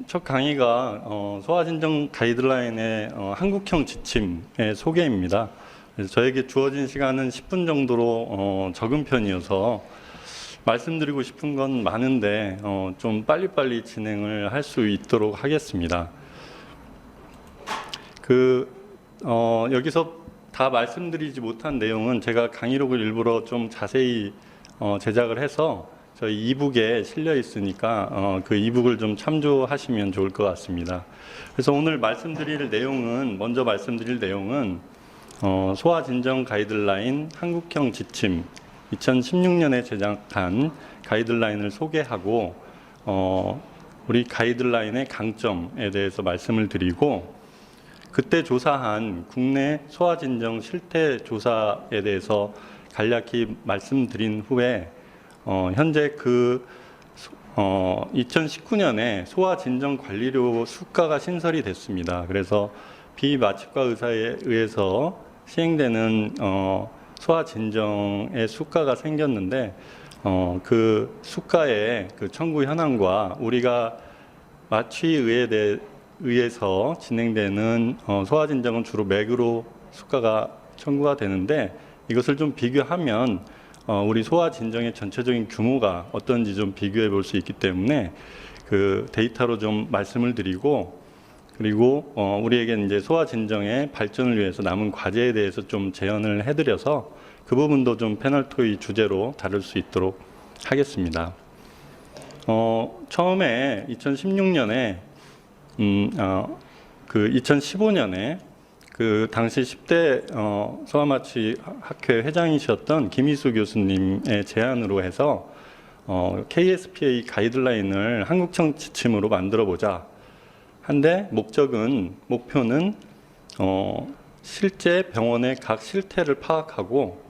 첫 강의가 소아진정 가이드라인의 한국형 지침의 소개입니다. 그래서 저에게 주어진 시간은 10분 정도로 적은 편이어서 말씀드리고 싶은 건 많은데 좀 빨리빨리 진행을 할 수 있도록 하겠습니다. 여기서 다 말씀드리지 못한 내용은 제가 강의록을 일부러 좀 자세히 제작을 해서 저희 이북에 실려 있으니까 그 이북을 좀 참조하시면 좋을 것 같습니다. 그래서 오늘 먼저 말씀드릴 내용은 소아진정 가이드라인 한국형 지침 2016년에 제작한 가이드라인을 소개하고 우리 가이드라인의 강점에 대해서 말씀을 드리고, 그때 조사한 국내 소아진정 실태 조사에 대해서 간략히 말씀드린 후에 현재 2019년에 소아진정관리료 수가가 신설이 됐습니다. 그래서 비마취과 의사에 의해서 시행되는 소아진정의 수가가 생겼는데, 그 수가의 그 청구 현황과 우리가 마취의에 의해서 진행되는 소아진정은 주로 맥으로 수가가 청구가 되는데, 이것을 좀 비교하면 우리 소아진정의 전체적인 규모가 어떤지 좀 비교해 볼 수 있기 때문에 그 데이터로 좀 말씀을 드리고, 그리고 우리에게 이제 소아진정의 발전을 위해서 남은 과제에 대해서 좀 제언을 해드려서 그 부분도 좀 패널 토의 주제로 다룰 수 있도록 하겠습니다. 처음에 2016년에 2015년에 그 당시 10대 소아마취 학회 회장이셨던 김희수 교수님의 제안으로 해서 KSPA 가이드라인을 한국형 지침으로 만들어 보자 한데, 목표는 실제 병원의 각 실태를 파악하고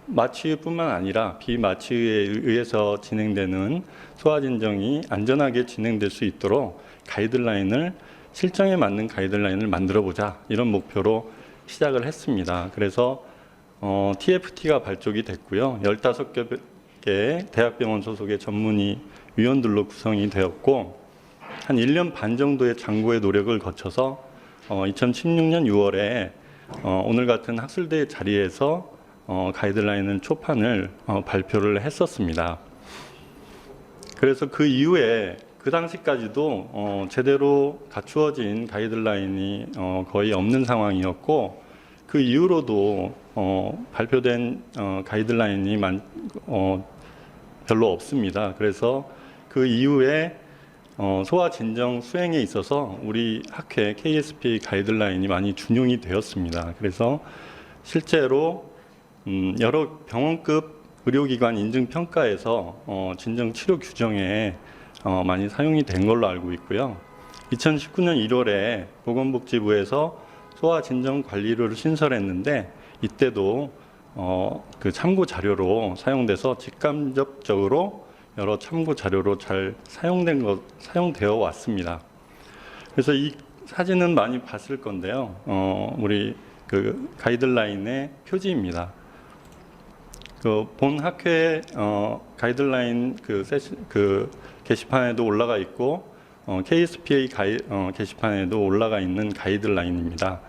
마취뿐만 아니라 비마취에 의해서 진행되는 소아진정이 안전하게 진행될 수 있도록 실정에 맞는 가이드라인을 만들어보자, 이런 목표로 시작을 했습니다. 그래서 TFT가 발족이 됐고요. 15개 대학병원 소속의 전문의 위원들로 구성이 되었고, 한 1년 반 정도의 장고의 노력을 거쳐서 2016년 6월에 오늘 같은 학술대 자리에서 가이드라인을 초판을 발표를 했었습니다. 그래서 그 이후에 그 당시까지도 제대로 갖추어진 가이드라인이 거의 없는 상황이었고, 그 이후로도 발표된 가이드라인이 별로 없습니다. 그래서 그 이후에 소아진정 수행에 있어서 우리 학회 KSPA 가이드라인이 많이 준용이 되었습니다. 그래서 실제로 여러 병원급 의료기관 인증평가에서 진정치료 규정에 많이 사용이 된 걸로 알고 있고요. 2019년 1월에 보건복지부에서 소아진정관리료를 신설했는데, 이때도 그 참고 자료로 사용돼서 직간접적으로 여러 참고 자료로 잘 사용되어 왔습니다. 그래서 이 사진은 많이 봤을 건데요. 우리 그 가이드라인의 표지입니다. 본 학회 가이드라인 그 게시판에도 올라가 있고, KSPA 게시판에도 올라가 있는 가이드라인입니다.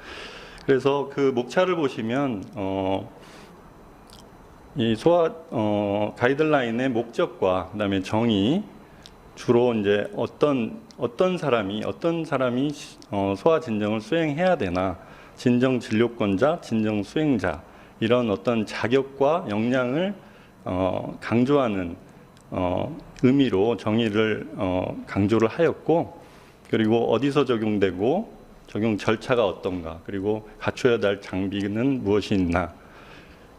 그래서 그 목차를 보시면 이 가이드라인의 목적과 그다음에 정의, 주로 이제 어떤 사람이 소아 진정을 수행해야 되나, 진정 진료권자, 진정 수행자, 이런 어떤 자격과 역량을 강조하는 의미로 정의를 강조를 하였고, 그리고 어디서 적용되고 적용 절차가 어떤가, 그리고 갖춰야 할 장비는 무엇이 있나,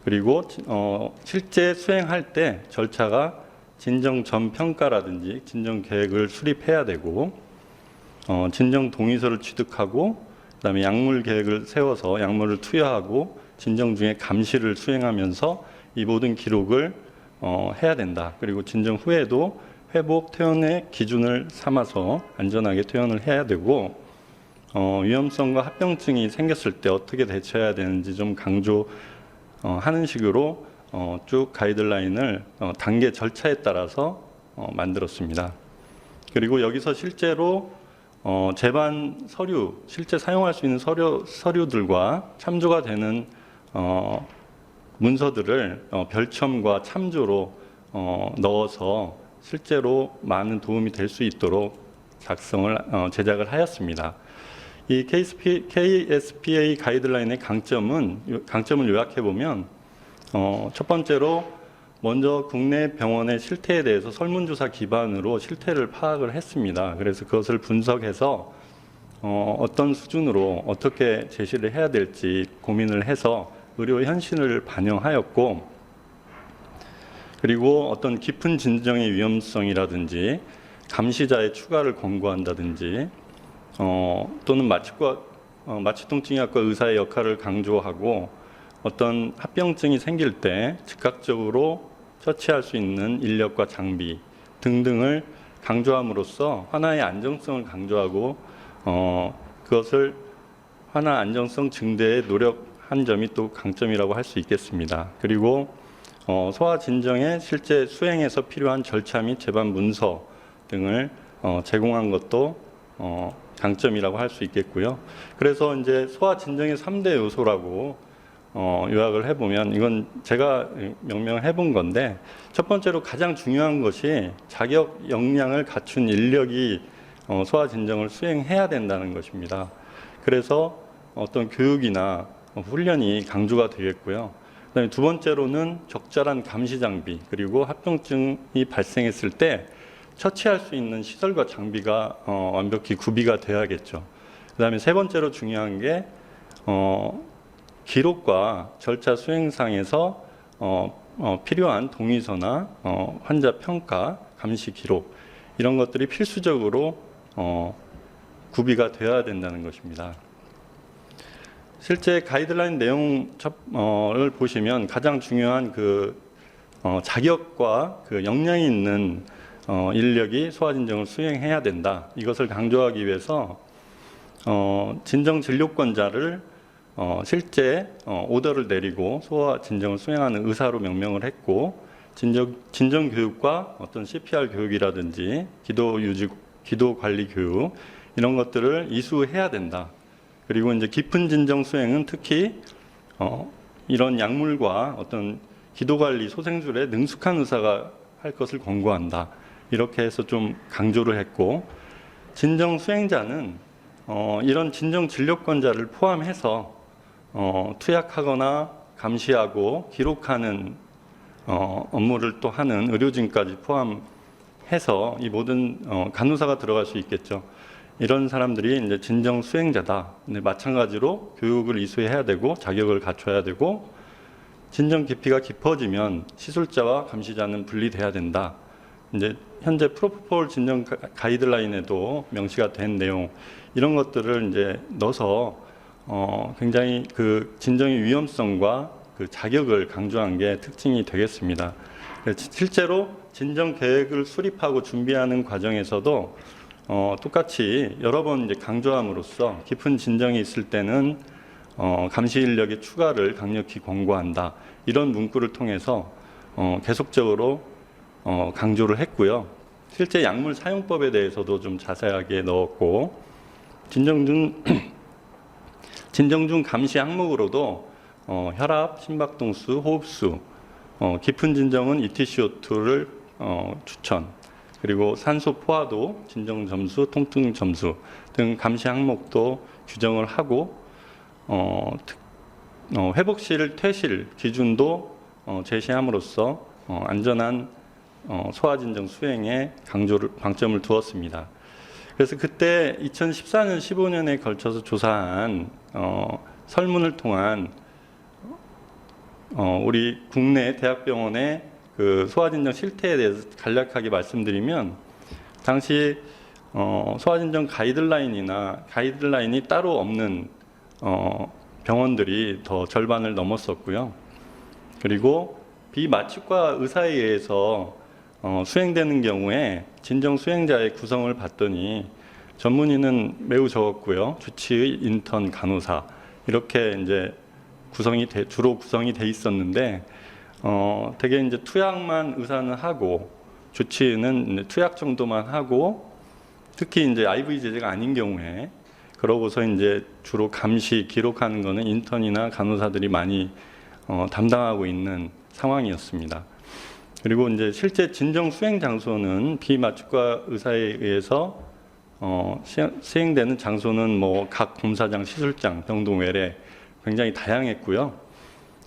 그리고 실제 수행할 때 절차가 진정 전 평가라든지 진정 계획을 수립해야 되고, 진정 동의서를 취득하고, 그다음에 약물 계획을 세워서 약물을 투여하고 진정 중에 감시를 수행하면서 이 모든 기록을 해야 된다. 그리고 진정 후에도 회복 퇴원의 기준을 삼아서 안전하게 퇴원을 해야 되고, 위험성과 합병증이 생겼을 때 어떻게 대처해야 되는지 좀 강조하는 식으로 쭉 가이드라인을 단계 절차에 따라서 만들었습니다. 그리고 여기서 실제로 제반 서류, 실제 사용할 수 있는 서류들과 참조가 되는 문서들을 별첨과 참조로 넣어서 실제로 많은 도움이 될 수 있도록 제작을 하였습니다. 이 KSPA 가이드라인의 강점을 요약해 보면 첫 번째로 먼저 국내 병원의 실태에 대해서 설문조사 기반으로 실태를 파악을 했습니다. 그래서 그것을 분석해서 어떤 수준으로 어떻게 제시를 해야 될지 고민을 해서 의료 현실을 반영하였고, 그리고 어떤 깊은 진정의 위험성이라든지 감시자의 추가를 권고한다든지 또는 마취통증의학과 의사의 역할을 강조하고 어떤 합병증이 생길 때 즉각적으로 처치할 수 있는 인력과 장비 등등을 강조함으로써 환아의 안정성을 강조하고 그것을 환아 안정성 증대에 노력한 점이 또 강점이라고 할 수 있겠습니다. 그리고 소아 진정의 실제 수행에서 필요한 절차 및 제반 문서 등을 제공한 것도 강점이라고 할 수 있겠고요. 그래서 이제 소아 진정의 3대 요소라고 요약을 해보면, 이건 제가 명명해 본 건데, 첫 번째로 가장 중요한 것이 자격 역량을 갖춘 인력이 소아 진정을 수행해야 된다는 것입니다. 그래서 어떤 교육이나 훈련이 강조가 되겠고요. 그다음에 두 번째로는 적절한 감시 장비, 그리고 합병증이 발생했을 때 처치할 수 있는 시설과 장비가 완벽히 구비가 되어야겠죠. 그다음에 세 번째로 중요한 게 기록과 절차 수행상에서 필요한 동의서나 환자 평가, 감시 기록 이런 것들이 필수적으로 구비가 되어야 된다는 것입니다. 실제 가이드라인 내용을 보시면 가장 중요한 자격과 역량이 있는 인력이 소아진정을 수행해야 된다. 이것을 강조하기 위해서 진정진료권자를 실제 오더를 내리고 소아 진정을 수행하는 의사로 명명을 했고, 진정 교육과 어떤 CPR 교육이라든지 기도 관리 교육 이런 것들을 이수해야 된다. 그리고 이제 깊은 진정 수행은 특히 이런 약물과 어떤 기도 관리 소생술에 능숙한 의사가 할 것을 권고한다. 이렇게 해서 좀 강조를 했고, 진정 수행자는 이런 진정 진료권자를 포함해서 투약하거나 감시하고 기록하는 업무를 또 하는 의료진까지 포함해서 이 모든 간호사가 들어갈 수 있겠죠. 이런 사람들이 이제 진정 수행자다. 근데 마찬가지로 교육을 이수해야 되고 자격을 갖춰야 되고, 진정 깊이가 깊어지면 시술자와 감시자는 분리돼야 된다. 이제 현재 프로포폴 진정 가이드라인에도 명시가 된 내용, 이런 것들을 이제 넣어서 굉장히 진정의 위험성과 자격을 강조한 게 특징이 되겠습니다. 실제로 진정 계획을 수립하고 준비하는 과정에서도 똑같이 여러 번 이제 강조함으로써 깊은 진정이 있을 때는 감시 인력의 추가를 강력히 권고한다. 이런 문구를 통해서 계속적으로 강조를 했고요. 실제 약물 사용법에 대해서도 좀 자세하게 넣었고, 진정 중 감시 항목으로도 혈압, 심박동수, 호흡수, 깊은 진정은 ETCO2를 추천, 그리고 산소 포화도, 진정 점수, 통증 점수 등 감시 항목도 규정을 하고, 회복실, 퇴실 기준도 제시함으로써 안전한 소아진정 수행에 방점을 두었습니다. 그래서 그때 2014년, 15년에 걸쳐서 조사한 설문을 통한 우리 국내 대학병원의 소아진정 실태에 대해서 간략하게 말씀드리면, 당시 소아진정 가이드라인이 따로 없는 병원들이 더 절반을 넘었었고요. 그리고 비마취과 의사에 의해서 수행되는 경우에 진정 수행자의 구성을 봤더니 전문의는 매우 적었고요. 주치의, 인턴, 간호사 이렇게 이제 주로 구성이 돼 있었는데, 대개 이제 투약만 의사는 하고, 주치의는 투약 정도만 하고, 특히 이제 IV 제제가 아닌 경우에 그러고서 이제 주로 감시 기록하는 거는 인턴이나 간호사들이 많이 담당하고 있는 상황이었습니다. 그리고 이제 실제 진정 수행 장소는 비마취과 의사에 의해서 시행되는 장소는 뭐 각 검사장, 시술장, 병동 외래 굉장히 다양했고요.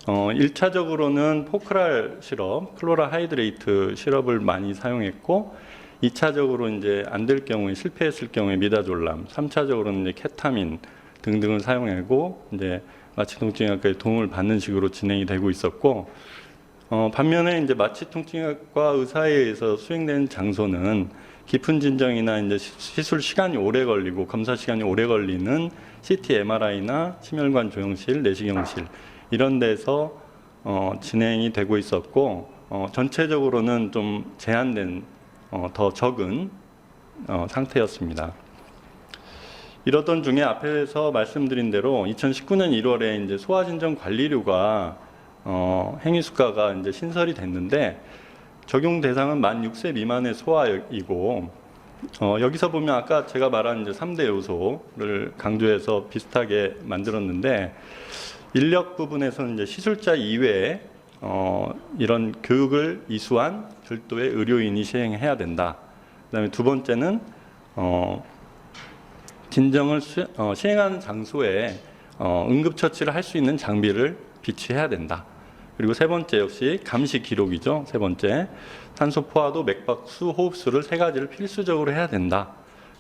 1차적으로는 포크랄 시럽, 클로라하이드레이트 시럽을 많이 사용했고, 2차적으로 이제 안 될 경우에 실패했을 경우에 미다졸람, 3차적으로는 이제 케타민 등등을 사용하고 이제 마취통증의학과에 도움을 받는 식으로 진행이 되고 있었고, 반면에 이제 마취통증의학과 의사에 의해서 수행된 장소는 깊은 진정이나 이제 시술 시간이 오래 걸리고 검사 시간이 오래 걸리는 CT, MRI나 심혈관 조영실, 내시경실 이런 데서 진행이 되고 있었고, 전체적으로는 좀 제한된 더 적은 상태였습니다. 이러던 중에 앞에서 말씀드린 대로 2019년 1월에 이제 소아진정관리료가 행위수가가 이제 신설이 됐는데, 적용 대상은 만 6세 미만의 소아이고, 여기서 보면 아까 제가 말한 이제 3대 요소를 강조해서 비슷하게 만들었는데, 인력 부분에서는 이제 시술자 이외에 이런 교육을 이수한 별도의 의료인이 시행해야 된다. 그다음에 두 번째는 진정을 시행하는 장소에 응급처치를 할 수 있는 장비를 비치해야 된다. 그리고 세 번째 역시 감시 기록이죠. 세 번째, 산소 포화도, 맥박수, 호흡수를 세 가지를 필수적으로 해야 된다.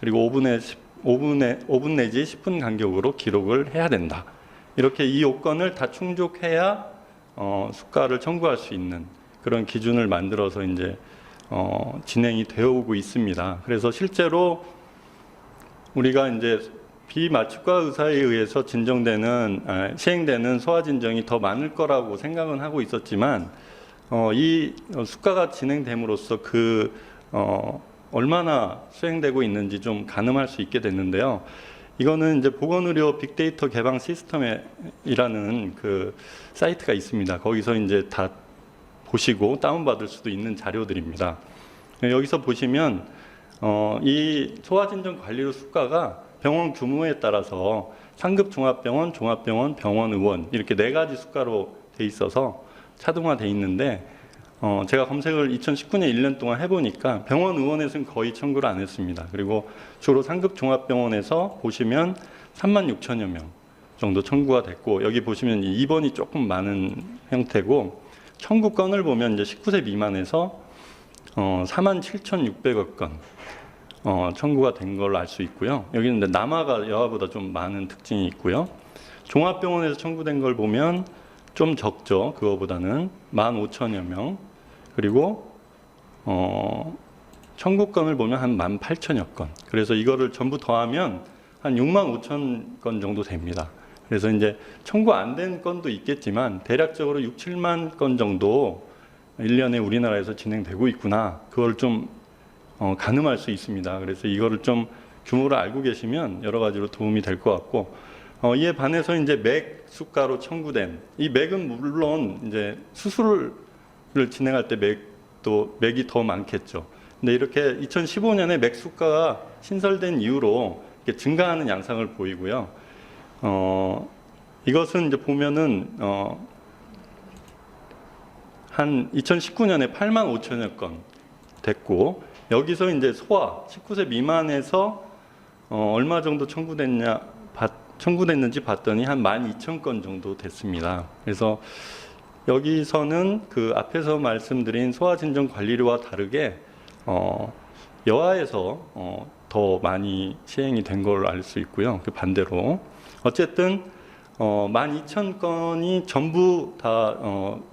그리고 5분 내지 10분 간격으로 기록을 해야 된다. 이렇게 이 요건을 다 충족해야 수가를 청구할 수 있는 그런 기준을 만들어서 이제 진행이 되어 오고 있습니다. 그래서 실제로 우리가 이제 비마취과 의사에 의해서 시행되는 소아진정이 더 많을 거라고 생각은 하고 있었지만, 이 수가가 진행됨으로써 얼마나 수행되고 있는지 좀 가늠할 수 있게 됐는데요. 이거는 이제 보건의료 빅데이터 개방 시스템이라는 그 사이트가 있습니다. 거기서 이제 다 보시고 다운받을 수도 있는 자료들입니다. 여기서 보시면 이 소아진정 관리료 수가가 병원 규모에 따라서 상급 종합병원, 종합병원, 병원 의원 이렇게 네 가지 수가로 돼 있어서 차등화돼 있는데, 제가 검색을 2019년 1년 동안 해보니까 병원 의원에서는 거의 청구를 안 했습니다. 그리고 주로 상급 종합병원에서 보시면 36,000여 명 정도 청구가 됐고, 여기 보시면 입원이 조금 많은 형태고, 청구 건을 보면 이제 19세 미만에서 47,600여 건 청구가 된 걸로 알 수 있고요. 여기는 남아가 여아보다 좀 많은 특징이 있고요. 종합병원에서 청구된 걸 보면 좀 적죠. 그거보다는 15,000여 명. 그리고 청구건을 보면 한 18,000여 건. 그래서 이거를 전부 더하면 한 65,000건 정도 됩니다. 그래서 이제 청구 안 된 건도 있겠지만 대략적으로 6, 7만 건 정도 1년에 우리나라에서 진행되고 있구나. 그걸 좀 가늠할 수 있습니다. 그래서 이거를 좀 규모를 알고 계시면 여러 가지로 도움이 될 것 같고, 이에 반해서 이제 맥 수가로 청구된 이 맥은 물론 이제 수술을 진행할 때 맥이 더 많겠죠. 근데 이렇게 2015년에 맥 수가가 신설된 이후로 이렇게 증가하는 양상을 보이고요. 이것은 이제 보면은 한 2019년에 85,000여 건 됐고, 여기서 이제 소아 19세 미만에서 얼마 정도 청구됐는지 봤더니 한 12,000건 정도 됐습니다. 그래서 여기서는 그 앞에서 말씀드린 소아진정 관리료와 다르게 여아에서 더 많이 시행이 된 걸로 알 수 있고요. 그 반대로 어쨌든 12,000건이 전부 다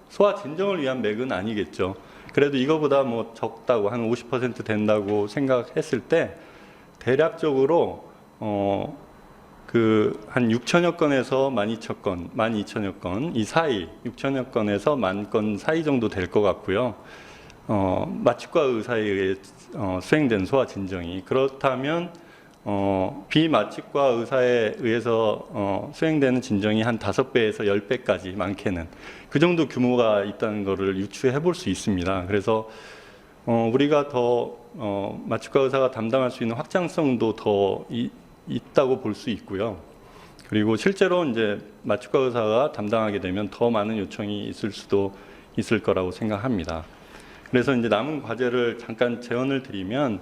소아진정을 위한 맥은 아니겠죠. 그래도 이거보다 뭐 적다고 한 50% 된다고 생각했을 때 대략적으로 한 6천여 건에서 12,000여 건 이 사이 6천여 건에서 10,000건 사이 정도 될 것 같고요. 마취과 의사에 의해 수행된 소아 진정이 그렇다면 비마취과 의사에 의해서 수행되는 진정이 한 5배에서 10배까지 많게는 그 정도 규모가 있다는 것을 유추해 볼 수 있습니다. 그래서 우리가 더 마취과 의사가 담당할 수 있는 확장성도 더 있다고 볼 수 있고요. 그리고 실제로 이제 마취과 의사가 담당하게 되면 더 많은 요청이 있을 수도 있을 거라고 생각합니다. 그래서 이제 남은 과제를 잠깐 제언을 드리면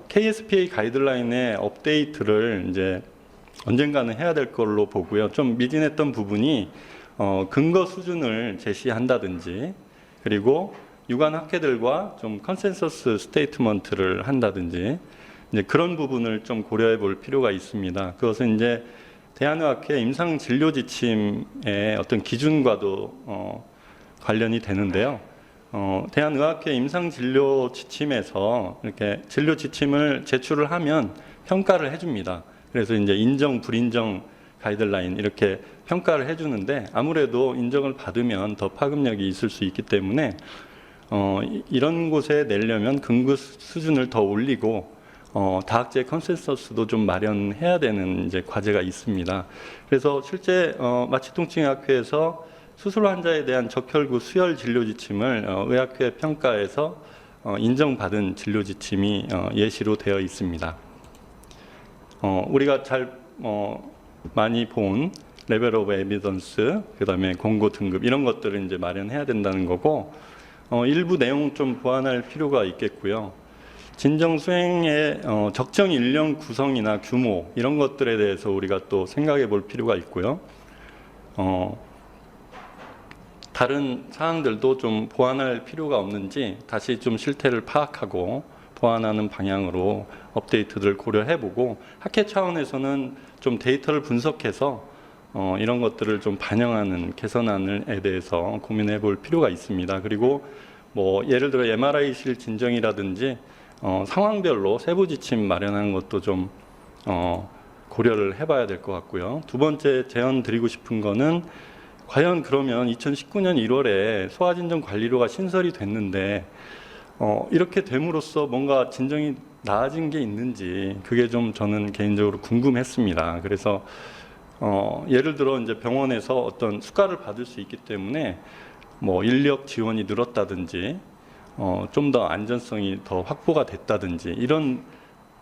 KSPA 가이드라인의 업데이트를 이제 언젠가는 해야 될 걸로 보고요. 좀 미진했던 부분이 근거 수준을 제시한다든지, 그리고 유관 학회들과 좀 컨센서스 스테이트먼트를 한다든지, 이제 그런 부분을 좀 고려해 볼 필요가 있습니다. 그것은 이제 대한의학회 임상 진료 지침의 어떤 기준과도 관련이 되는데요. 대한의학회 임상 진료 지침에서 이렇게 진료 지침을 제출을 하면 평가를 해줍니다. 그래서 이제 인정, 불인정 가이드라인 이렇게 평가를 해주는데, 아무래도 인정을 받으면 더 파급력이 있을 수 있기 때문에 이런 곳에 내려면 근거 수준을 더 올리고 다학제 컨센서스도 좀 마련해야 되는 이제 과제가 있습니다. 그래서 실제 마취통증의학회에서 수술 환자에 대한 적혈구 수혈 진료 지침을 의학회 평가에서 인정받은 진료 지침이 예시로 되어 있습니다. 우리가 잘 많이 본 레벨 오브 에비던스, 그다음에 공고 등급 이런 것들을 이제 마련해야 된다는 거고, 일부 내용 좀 보완할 필요가 있겠고요. 진정 수행의 적정 인력 구성이나 규모 이런 것들에 대해서 우리가 또 생각해 볼 필요가 있고요. 다른 사항들도 좀 보완할 필요가 없는지 다시 좀 실태를 파악하고 보완하는 방향으로 업데이트들을 고려해보고, 학회 차원에서는 좀 데이터를 분석해서 이런 것들을 좀 반영하는 개선안에 대해서 고민해 볼 필요가 있습니다. 그리고 뭐 예를 들어 MRI실 진정이라든지 상황별로 세부 지침 마련하는 것도 좀 고려를 해봐야 될 것 같고요. 두 번째 제언 드리고 싶은 거는, 과연 그러면 2019년 1월에 소아진정 관리료가 신설이 됐는데 이렇게 됨으로써 뭔가 진정이 나아진 게 있는지, 그게 좀 저는 개인적으로 궁금했습니다. 그래서 예를 들어 이제 병원에서 어떤 수가를 받을 수 있기 때문에 뭐 인력 지원이 늘었다든지 좀 더 안전성이 더 확보가 됐다든지 이런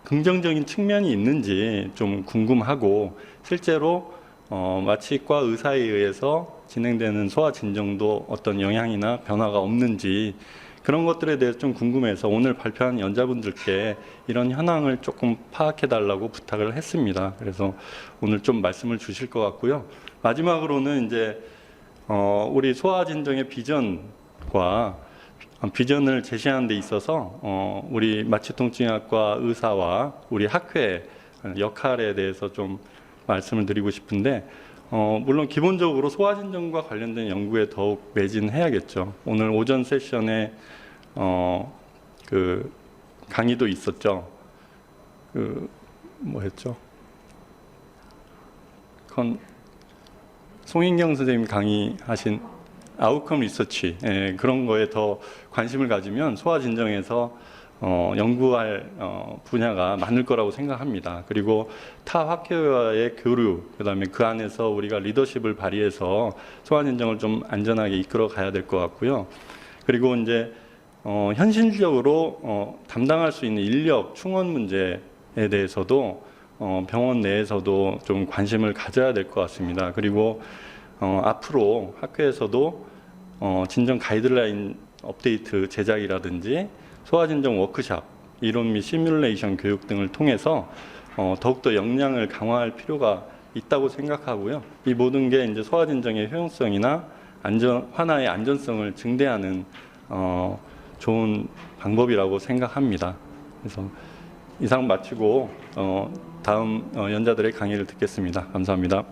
긍정적인 측면이 있는지 좀 궁금하고, 실제로 마취과 의사에 의해서 진행되는 소아 진정도 어떤 영향이나 변화가 없는지, 그런 것들에 대해서 좀 궁금해서 오늘 발표한 연자분들께 이런 현황을 조금 파악해 달라고 부탁을 했습니다. 그래서 오늘 좀 말씀을 주실 것 같고요. 마지막으로는 이제 우리 소아 진정의 비전을 제시하는 데 있어서 우리 마취통증의학과 의사와 우리 학회 역할에 대해서 좀 말씀을 드리고 싶은데, 물론 기본적으로 소아진정과 관련된 연구에 더욱 매진해야겠죠. 오늘 오전 세션에 그 강의도 있었죠. 뭐였죠? 송인경 선생님 강의하신 아웃컴 리서치, 그런 거에 더 관심을 가지면 소아진정에서 연구할 분야가 많을 거라고 생각합니다. 그리고 타 학회와의 교류, 그다음에 그 안에서 우리가 리더십을 발휘해서 소아진정을 좀 안전하게 이끌어 가야 될 것 같고요. 그리고 이제 현실적으로 담당할 수 있는 인력 충원 문제에 대해서도 병원 내에서도 좀 관심을 가져야 될 것 같습니다. 그리고 앞으로 학회에서도 진정 가이드라인 업데이트 제작이라든지 소아진정 워크샵, 이론 및 시뮬레이션 교육 등을 통해서 더욱더 역량을 강화할 필요가 있다고 생각하고요. 이 모든 게 이제 소아진정의 효용성이나 환아의 안전성을 증대하는 좋은 방법이라고 생각합니다. 그래서 이상 마치고 다음 연자들의 강의를 듣겠습니다. 감사합니다.